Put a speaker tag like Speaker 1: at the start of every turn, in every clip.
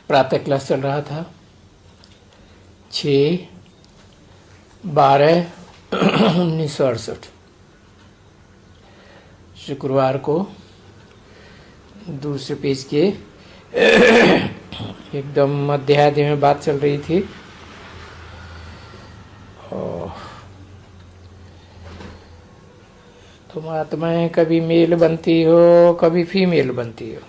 Speaker 1: प्रातः क्लास चल रहा था 6/12/1968 शुक्रवार को दूसरे पेज के एकदम मध्याह्न में बात चल रही थी। तुम आत्माएं कभी मेल बनती हो, कभी फीमेल बनती हो।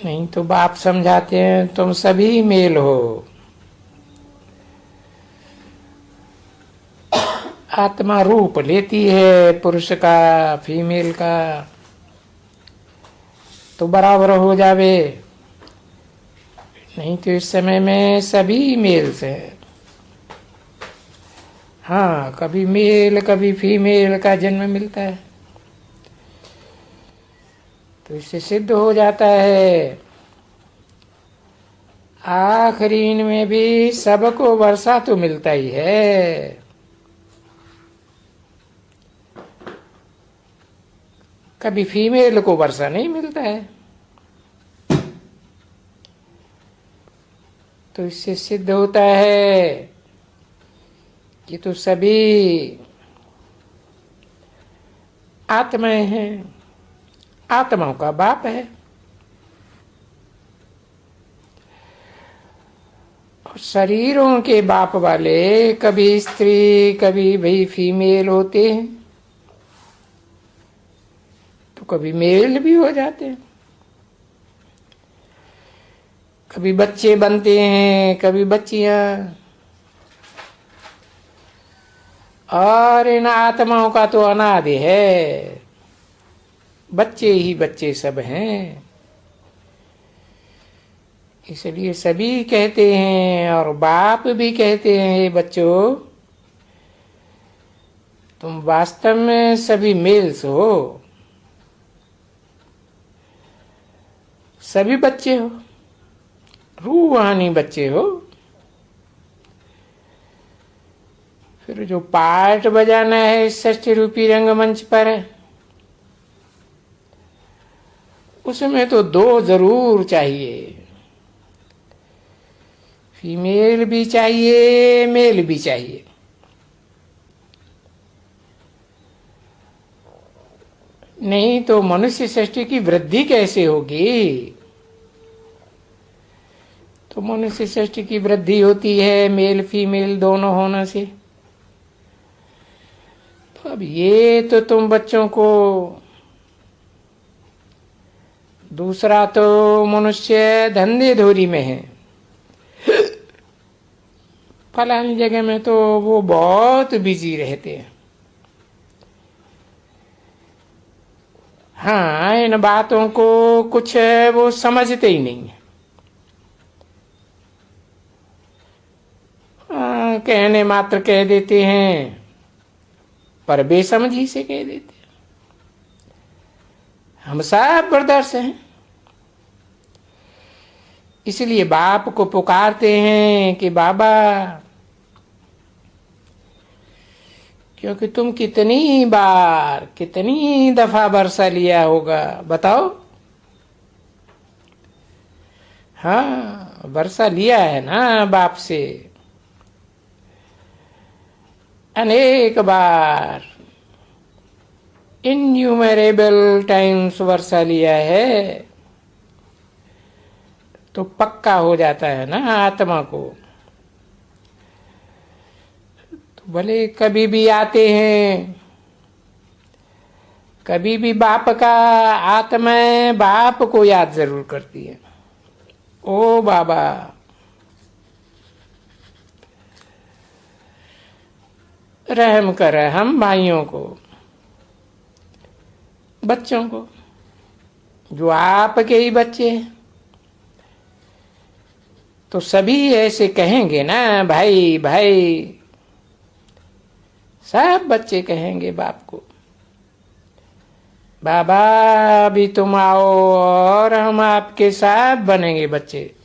Speaker 1: नहीं तो बाप समझाते हैं तुम सभी मेल हो। आत्मा रूप लेती है पुरुष का फीमेल का तो बराबर हो जावे। नहीं तो इस समय में सभी मेल से, हाँ, कभी मेल कभी फीमेल का जन्म मिलता है। तो इससे सिद्ध हो जाता है आखिरी में भी सबको वर्षा तो मिलता ही है। कभी फीमेल को वर्षा नहीं मिलता है। तो इससे सिद्ध होता है कि तो सभी आत्माएं हैं, आत्माओं का बाप है। और शरीरों के बाप वाले कभी स्त्री कभी भाई फीमेल होते हैं, तो कभी मेल भी हो जाते हैं। कभी बच्चे बनते हैं कभी बच्चियां। और इन आत्माओं का तो अनादि है, बच्चे ही बच्चे सब हैं। इसलिए सभी कहते हैं और बाप भी कहते हैं, बच्चों तुम वास्तव में सभी मेल्स हो, सभी बच्चे हो, रूहानी बच्चे हो। फिर जो पार्ट बजाना है इस षष्ठी रूपी रंगमंच पर, उसमें तो दो जरूर चाहिए, फीमेल भी चाहिए मेल भी चाहिए। नहीं तो मनुष्य सृष्टि की वृद्धि कैसे होगी। तो मनुष्य सृष्टि की वृद्धि होती है मेल फीमेल दोनों होने से। तो अब ये तो तुम बच्चों को, दूसरा तो मनुष्य धंधे धोरी में है, फलानी जगह में तो वो बहुत बिजी रहते हैं। हाँ, इन बातों को कुछ वो समझते ही नहीं है। कहने मात्र कह देते हैं पर बेसमझी से कह देते हैं। हम सब ब्रदर्स हैं, इसलिए बाप को पुकारते हैं कि बाबा, क्योंकि तुम कितनी बार कितनी दफा वर्षा लिया होगा बताओ। हाँ, वर्षा लिया है ना बाप से अनेक बार, इन्यूमरेबल टाइम्स वर्षा लिया है। तो पक्का हो जाता है ना आत्मा को। तो भले कभी भी आते हैं, कभी भी बाप का आत्मा बाप को याद जरूर करती है। ओ बाबा, रहम कर हम भाइयों को, बच्चों को, जो आपके ही बच्चे हैं। तो सभी ऐसे कहेंगे ना, भाई भाई, सब बच्चे कहेंगे बाप को, बाबा अभी तुम आओ और हम आपके साथ बनेंगे बच्चे।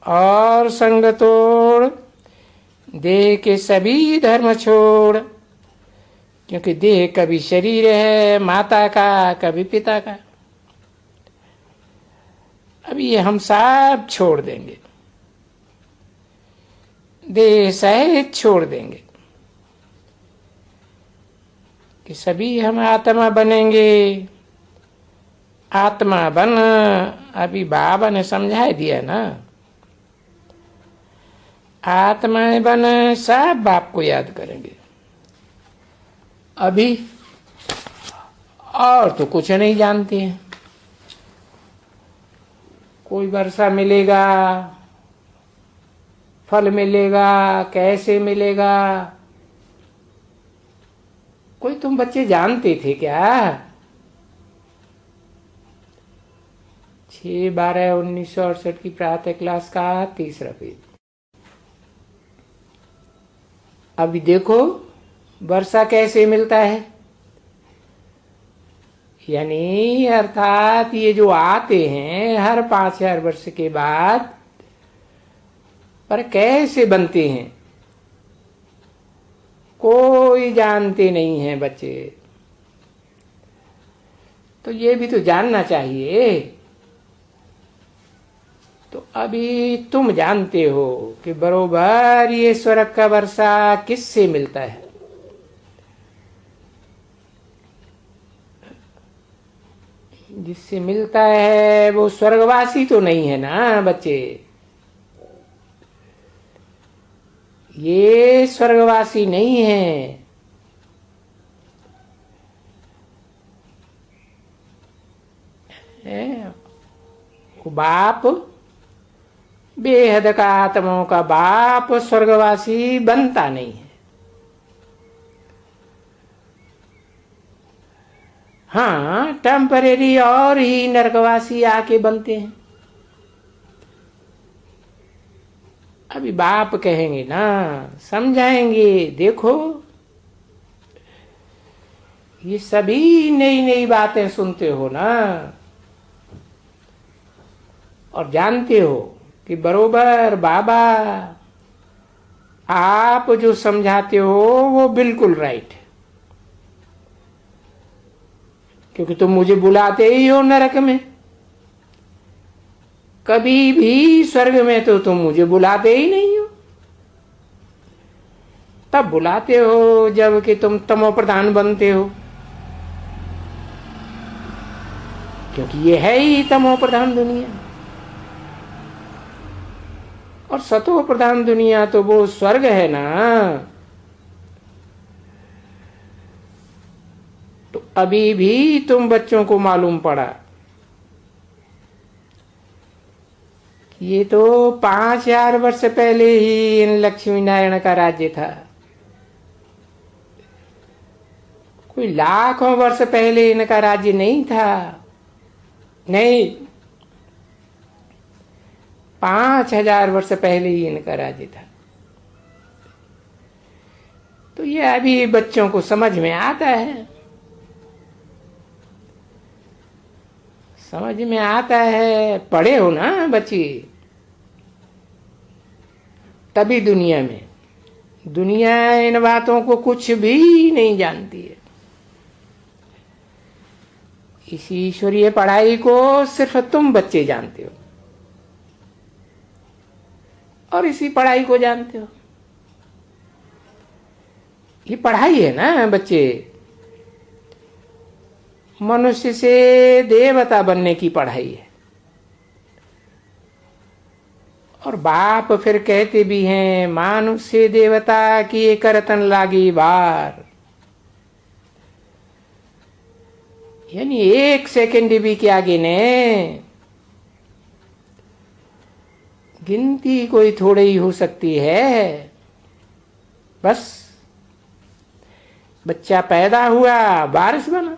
Speaker 1: और संग तोड़ देह के सभी धर्म छोड़, क्योंकि देह कभी शरीर है माता का, कभी पिता का। अब ये हम सब छोड़ देंगे, देह सहित छोड़ देंगे कि सभी हम आत्मा बनेंगे। आत्मा बन, अभी बाबा ने समझा दिया ना, आत्माएं बन, सब बाप को याद करेंगे। अभी और तो कुछ नहीं जानते हैं। कोई वर्षा मिलेगा, फल मिलेगा, कैसे मिलेगा, कोई तुम बच्चे जानते थे क्या? 6/12/1968 की प्रातः क्लास का 3रा पेज। अभी देखो वर्षा कैसे मिलता है, यानी अर्थात ये जो आते हैं हर 5000 वर्ष के बाद, पर कैसे बनते हैं कोई जानते नहीं है बच्चे। तो ये भी तो जानना चाहिए। तो अभी तुम जानते हो कि बरोबर ये स्वर्ग का वर्षा किससे मिलता है। जिससे मिलता है वो स्वर्गवासी तो नहीं है ना बच्चे। ये स्वर्गवासी नहीं है। वो बाप बेहद का आत्माओं का बाप स्वर्गवासी बनता नहीं है। हाँ, टेम्परेरी और ही नरकवासी आके बनते हैं। अभी बाप कहेंगे ना, समझाएंगे, देखो ये सभी नई नई बातें सुनते हो ना, और जानते हो कि बरोबर बाबा आप जो समझाते हो वो बिल्कुल राइट है। क्योंकि तुम मुझे बुलाते ही हो नरक में, कभी भी स्वर्ग में तो तुम मुझे बुलाते ही नहीं हो। तब बुलाते हो जब कि तुम तमो प्रधान बनते हो, क्योंकि ये है ही तमो प्रधान दुनिया। और सतो प्रधान दुनिया तो वो स्वर्ग है ना। तो अभी भी तुम बच्चों को मालूम पड़ा कि ये तो 5000 वर्ष पहले ही इन लक्ष्मी नारायण का राज्य था। कोई लाखों वर्ष पहले इनका राज्य नहीं था। नहीं, 5000 वर्ष पहले ही इनका राज्य था। तो ये अभी बच्चों को समझ में आता है, समझ में आता है। पढ़े हो ना बच्चे, तभी दुनिया इन बातों को कुछ भी नहीं जानती है। इसी ईश्वरीय पढ़ाई को सिर्फ तुम बच्चे जानते हो, और इसी पढ़ाई को जानते हो। ये पढ़ाई है ना बच्चे, मनुष्य से देवता बनने की पढ़ाई है। और बाप फिर कहते भी हैं, मानुष से देवता की करतन लागी बार। यानी 1 सेकंड भी के आगे ने गिनती कोई थोड़ी ही हो सकती है। बस बच्चा पैदा हुआ, बारिश बना।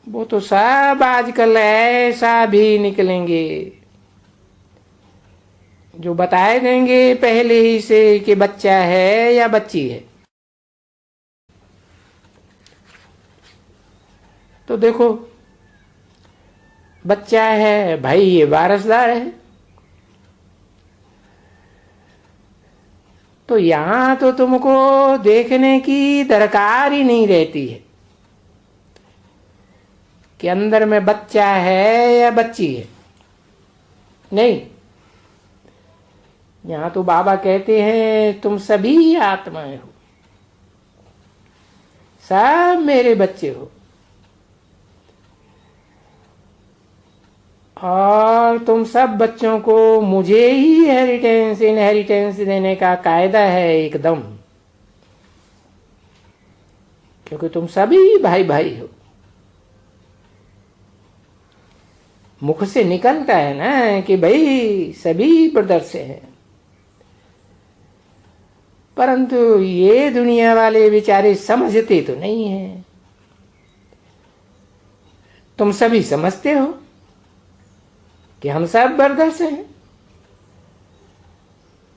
Speaker 1: वो तो सब आजकल ऐसा भी निकलेंगे जो बताए देंगे पहले ही से कि बच्चा है या बच्ची है। तो देखो बच्चा है भाई, ये वारसदार है। तो यहां तो तुमको देखने की दरकार ही नहीं रहती है कि अंदर में बच्चा है या बच्ची है। नहीं, यहां तो बाबा कहते हैं तुम सभी आत्माएं हो, सब मेरे बच्चे हो, और तुम सब बच्चों को मुझे ही इनहेरिटेंस देने का कायदा है एकदम, क्योंकि तुम सभी भाई भाई हो। मुख से निकलता है ना कि भाई सभी ब्रदर से हैं, परंतु ये दुनिया वाले बेचारे समझते तो नहीं है। तुम सभी समझते हो कि हम सब ब्रदर्स हैं।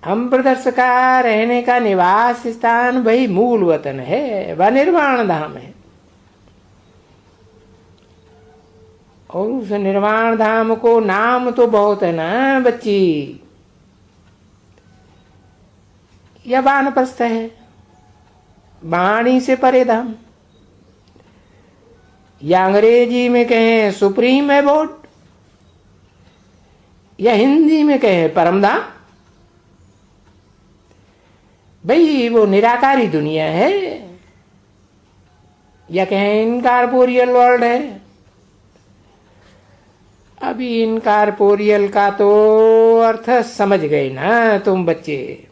Speaker 1: हम ब्रदर्स का रहने का निवास स्थान वही मूल वतन है, वह निर्वाण धाम है। और उस निर्वाण धाम को नाम तो बहुत है ना बच्ची, यह वानप्रस्थ है, वाणी से परे धाम, या अंग्रेजी में कहें सुप्रीम एबोर्ड, या हिंदी में कहें परम धाम। भाई वो निराकारी दुनिया है, या कहें इनकॉर्पोरियल वर्ल्ड है। अभी इनकॉर्पोरियल का तो अर्थ समझ गए ना तुम बच्चे,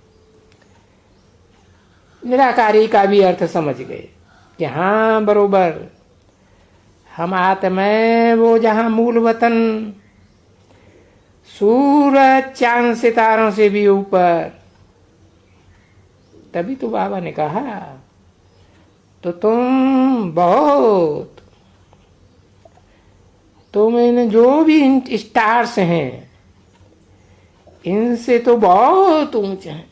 Speaker 1: निराकारी का भी अर्थ समझ गए कि हाँ बरोबर, हम आत्मा वो जहां मूल वतन सूरज चांद सितारों से भी ऊपर। तभी तो बाबा ने कहा तो तुम बहुत, तुम इन जो भी स्टार्स हैं इनसे तो बहुत ऊंचे हैं,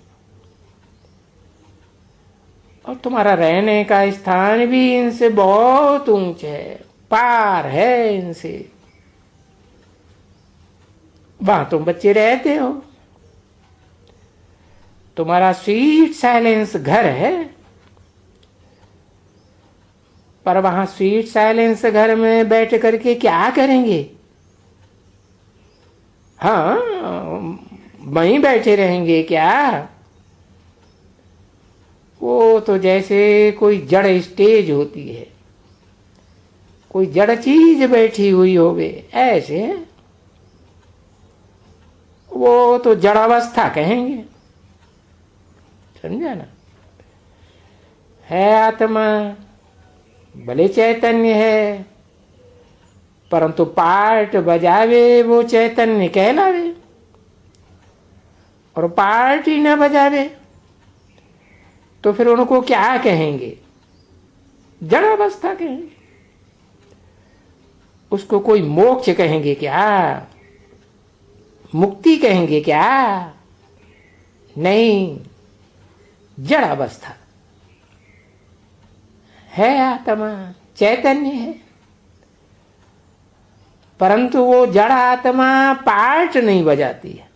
Speaker 1: और तुम्हारा रहने का स्थान भी इनसे बहुत ऊंचा है, पार है इनसे। वहां तुम बच्चे रहते हो, तुम्हारा स्वीट साइलेंस घर है, पर वहां स्वीट साइलेंस घर में बैठ करके क्या करेंगे? हाँ, वहीं बैठे रहेंगे क्या? वो तो जैसे कोई जड़ स्टेज होती है, कोई जड़ चीज बैठी हुई होवे, ऐसे वो तो जड़ अवस्था कहेंगे, समझा ना। है आत्मा, भले चैतन्य है, परंतु पार्ट बजावे वो चैतन्य कहलावे, और पार्ट ही न बजावे तो फिर उनको क्या कहेंगे? जड़ अवस्था कहेंगे। उसको कोई मोक्ष कहेंगे क्या? मुक्ति कहेंगे क्या? नहीं, जड़ अवस्था है। आत्मा चैतन्य है, परंतु वो जड़ आत्मा पार्ट नहीं बजाती है।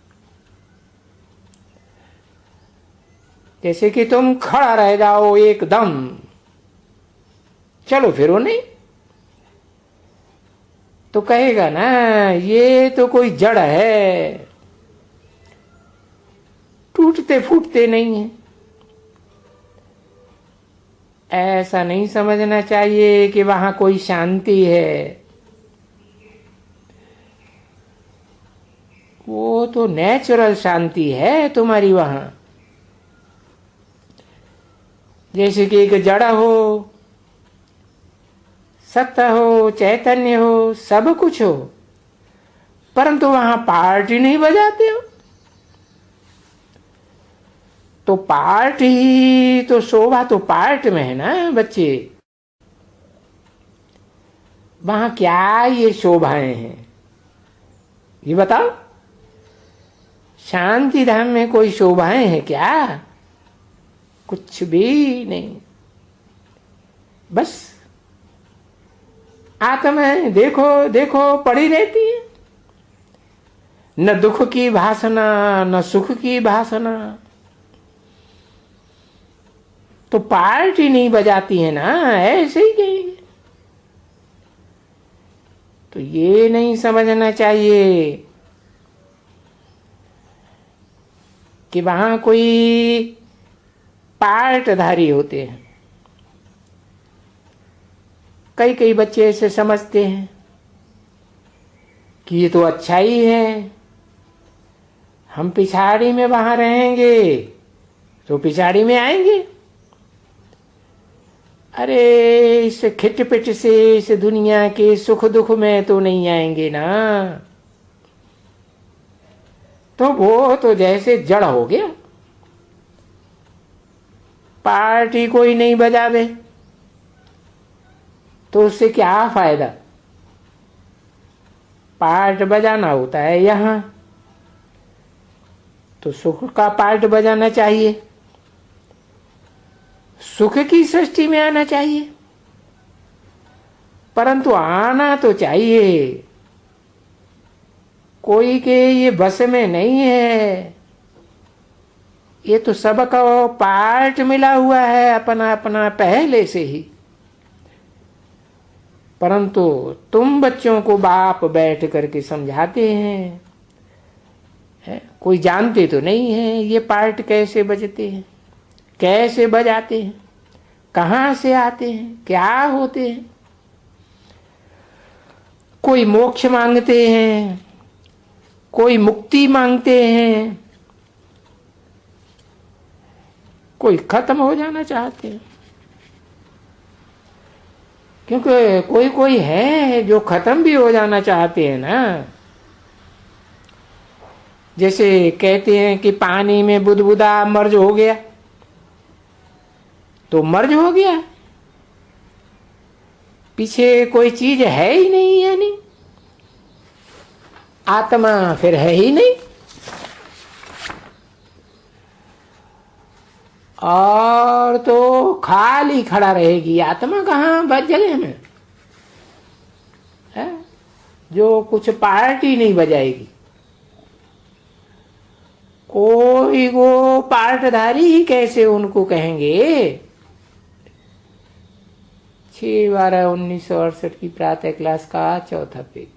Speaker 1: जैसे कि तुम खड़ा रह जाओ एकदम, चलो फिरो नहीं, तो कहेगा ना ये तो कोई जड़ है, टूटते फूटते नहीं है। ऐसा नहीं समझना चाहिए कि वहां कोई शांति है। वो तो नेचुरल शांति है तुम्हारी वहां। जैसे कि एक जड़ हो, सत्ता हो, चैतन्य हो, सब कुछ हो, परंतु वहां पार्ट ही नहीं बजाते हो। तो पार्ट ही तो शोभा तो पार्ट में है ना बच्चे। वहां क्या ये शोभाएं हैं ये बताओ? शांति धाम में कोई शोभाएं हैं क्या? कुछ भी नहीं। बस आत्माएं देखो देखो पड़ी रहती है, न दुख की भासना न सुख की भासना। तो पार्ट ही नहीं बजाती है ना, ऐसे ही कहेंगे। तो ये नहीं समझना चाहिए कि वहां कोई पार्टधारी होते हैं। कई कई बच्चे ऐसे समझते हैं कि ये तो अच्छा ही है, हम पिछाड़ी में वहां रहेंगे तो पिछाड़ी में आएंगे। अरे इस खिटपिट से, इस दुनिया के सुख दुख में तो नहीं आएंगे ना। तो वो तो जैसे जड़ हो गया, पार्टी कोई नहीं बजावे तो उससे क्या फायदा। पार्ट बजाना होता है यहां, तो सुख का पार्ट बजाना चाहिए, सुख की सृष्टि में आना चाहिए। परंतु आना तो चाहिए, कोई के ये बस में नहीं है। ये तो सबका पार्ट मिला हुआ है अपना अपना पहले से ही। परंतु तुम बच्चों को बाप बैठ करके समझाते हैं, कोई जानते तो नहीं है ये पार्ट कैसे बजते हैं, कैसे बजाते हैं, कहां से आते हैं, क्या होते हैं। कोई मोक्ष मांगते हैं, कोई मुक्ति मांगते हैं, कोई खत्म हो जाना चाहते हैं। क्योंकि कोई कोई है जो खत्म भी हो जाना चाहते हैं ना। जैसे कहते हैं कि पानी में बुदबुदा मर्ज हो गया, तो मर्ज हो गया, पीछे कोई चीज है ही नहीं, यानी आत्मा फिर है ही नहीं। और तो खाली खड़ा रहेगी आत्मा, कहाँ बच जगह में है, जो कुछ पार्टी नहीं बजाएगी। कोई वो पार्टधारी ही कैसे उनको कहेंगे। 6/12/1968 की प्रातः क्लास का 4था पेज।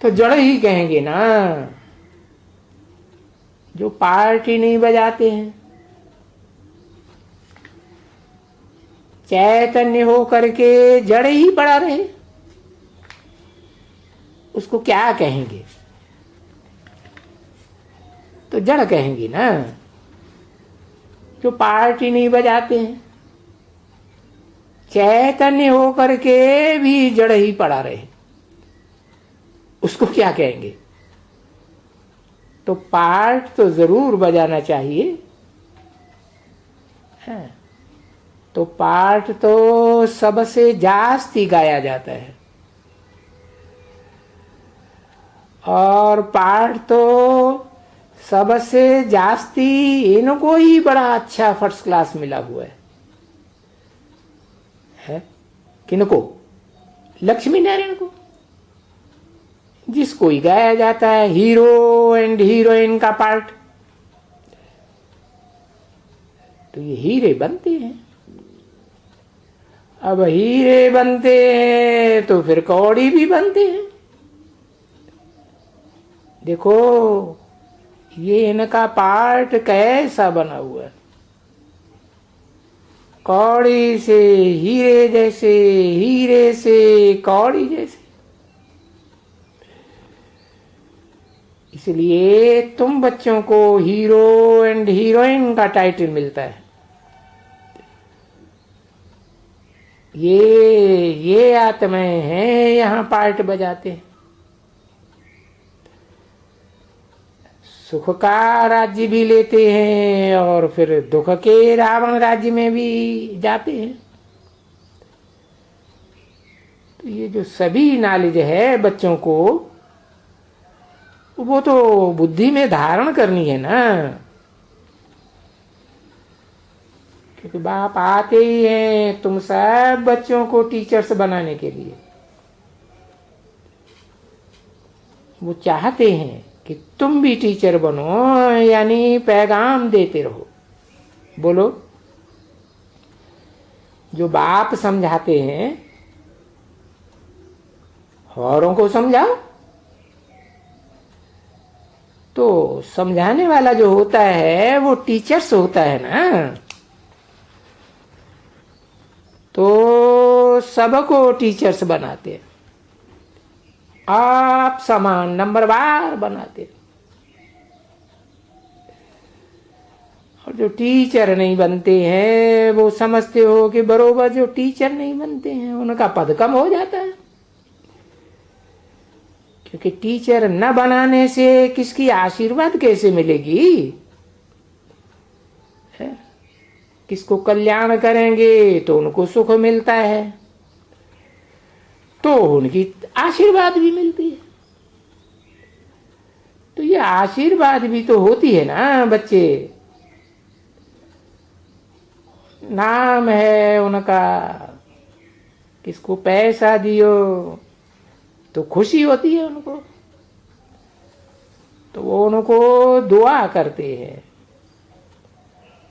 Speaker 1: तो जड़ ही कहेंगे ना, जो पार्टी नहीं बजाते हैं। चैतन्य हो करके जड़ ही पड़ा रहे, उसको क्या कहेंगे। तो जड़ कहेंगे ना, जो पार्टी नहीं बजाते हैं। चैतन्य हो करके भी जड़ ही पड़ा रहे, उसको क्या कहेंगे। तो पार्ट तो जरूर बजाना चाहिए, है। तो पार्ट तो सबसे जास्ती गाया जाता है, और पार्ट तो सबसे जास्ती इनको ही बड़ा अच्छा फर्स्ट क्लास मिला हुआ है। किनको? लक्ष्मी नारायण को, जिसको ही गाया जाता है हीरो एंड हीरोइन का पार्ट। तो ये हीरे बनते हैं। अब हीरे बनते हैं तो फिर कौड़ी भी बनते हैं। देखो ये इनका पार्ट कैसा बना हुआ है, कौड़ी से हीरे जैसे, हीरे से कौड़ी जैसे। इसलिए तुम बच्चों को हीरो एंड हीरोइन का टाइटल मिलता है। ये आत्माएं हैं यहां पार्ट बजाते हैं। सुख का राज्य भी लेते हैं और फिर दुख के रावण राज्य में भी जाते हैं। तो ये जो सभी नॉलेज है बच्चों को, वो तो बुद्धि में धारण करनी है ना। क्योंकि बाप आते ही हैं तुम सब बच्चों को टीचर्स बनाने के लिए। वो चाहते हैं कि तुम भी टीचर बनो, यानी पैगाम देते रहो। बोलो, जो बाप समझाते हैं औरों को समझाओ। तो समझाने वाला जो होता है वो टीचर्स होता है ना, तो सबको टीचर्स बनाते हैं, आप समान नंबरवार बनाते हैं। और जो टीचर नहीं बनते हैं वो समझते हो कि बरोबर जो टीचर नहीं बनते हैं उनका पद कम हो जाता है, क्योंकि टीचर न बनाने से किसकी आशीर्वाद कैसे मिलेगी? है? किसको कल्याण करेंगे तो उनको सुख मिलता है, तो उनकी आशीर्वाद भी मिलती है। तो ये आशीर्वाद भी तो होती है ना बच्चे, नाम है उनका, किसको पैसा दियो तो खुशी होती है उनको, तो वो उनको दुआ करते हैं,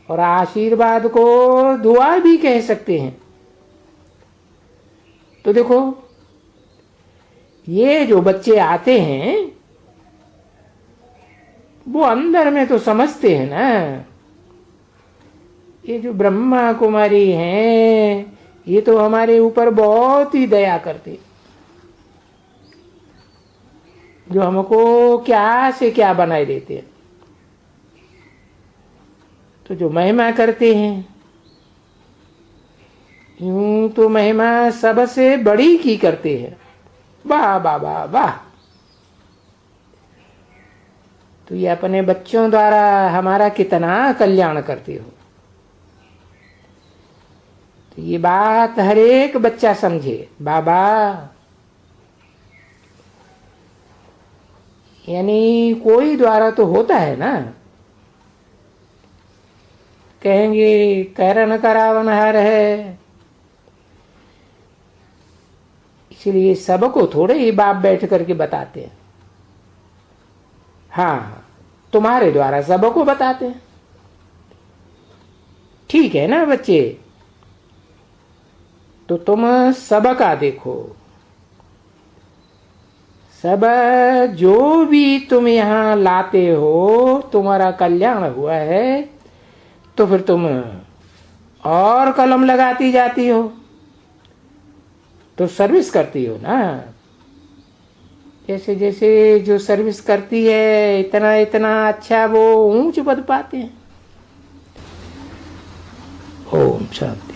Speaker 1: और आशीर्वाद को दुआ भी कह सकते हैं। तो देखो, ये जो बच्चे आते हैं वो अंदर में तो समझते हैं ना, ये जो ब्रह्मा कुमारी हैं ये तो हमारे ऊपर बहुत ही दया करते, जो हमको क्या से क्या बनाए देते हैं। तो जो महिमा करते हैं, यूं तो महिमा सबसे बड़ी की करते हैं। वाह वाह वाह वाह। तो ये अपने बच्चों द्वारा हमारा कितना कल्याण करते हो। तो ये बात हर एक बच्चा समझे। बाबा यानी कोई द्वारा तो होता है ना, कहेंगे करन करावनहार है, इसलिए सबको थोड़े ही बाप बैठ करके बताते हैं। हाँ, तुम्हारे द्वारा सबको बताते हैं, ठीक है ना बच्चे? तो तुम सबका देखो, सब जो भी तुम यहां लाते हो तुम्हारा कल्याण हुआ है, तो फिर तुम और कलम लगाती जाती हो, तो सर्विस करती हो ना। जैसे जैसे जो सर्विस करती है इतना इतना अच्छा वो ऊंच पद पाते हैं। ओम शांति।